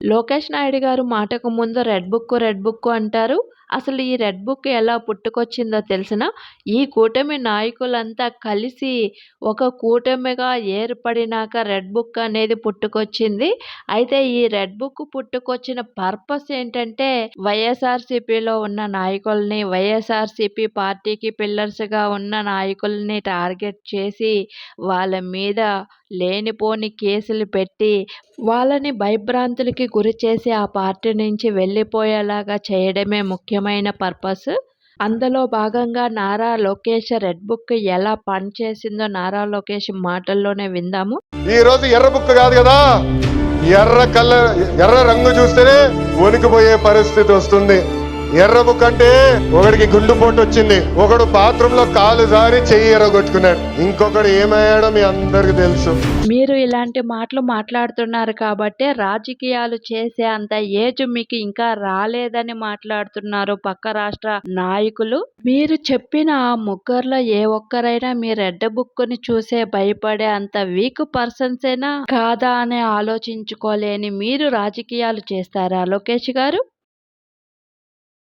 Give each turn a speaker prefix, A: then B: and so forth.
A: లోకేష్ నాయుడు గారు మాటకు ముందు రెడ్ బుక్ అంటారు. అసలు ఈ రెడ్ బుక్ ఎలా పుట్టుకొచ్చిందో తెలిసినా? ఈ కూటమి నాయకులంతా కలిసి ఒక కూటమిగా ఏర్పడినాక రెడ్ బుక్ అనేది పుట్టుకొచ్చింది. అయితే ఈ రెడ్ బుక్ పుట్టుకొచ్చిన పర్పస్ ఏంటంటే వైఎస్ఆర్‌సీపీలో ఉన్న నాయకుల్ని, వైఎస్ఆర్‌సీపీ పార్టీకి పిల్లర్స్‌గా ఉన్న నాయకుల్ని టార్గెట్ చేసి వాళ్ళ మీద లేనిపోని కేసులు పెట్టి వాళ్ళని భయభ్రాంతులకి గురిచేసి ఆ పార్టీ నుంచి వెళ్ళిపోయేలాగా చేయడమే ముఖ్యమైన పర్పస్. అందులో భాగంగా నారా లోకేష్ రెడ్ బుక్ ఎలా పనిచేసిందో నారా లోకేష్ మాటల్లోనే విందాము.
B: ఈ రోజు ఎర్ర బుక్ కాదు కదా, ఎర్ర రంగు చూస్తేనే వణికిపోయే పరిస్థితి వస్తుంది. ఎర్ర బుక్ అంటే ఒకడికి గుండుపోటు వచ్చింది, ఒకడు బాత్రూమ్ లో కాలు జారి చెయ్యి ఎర్రగొట్టుకున్నాడు, ఇంకొకడు ఏమయ్యాడో మీ అందరికి తెలుసు.
A: మీరు ఇలాంటి మాటలు మాట్లాడుతున్నారు కాబట్టి రాజకీయాలు చేసే అంత ఏజ్ మీకు ఇంకా రాలేదని మాట్లాడుతున్నారు పక్క రాష్ట్ర నాయకులు. మీరు చెప్పిన ఆ ముగ్గురులో ఏ ఒక్కరైనా మీ రెడ్ బుక్ ని చూసే భయపడే అంత వీక్ పర్సన్సేనా కాదా అని ఆలోచించుకోలేని మీరు రాజకీయాలు చేస్తారా లోకేష్ గారు?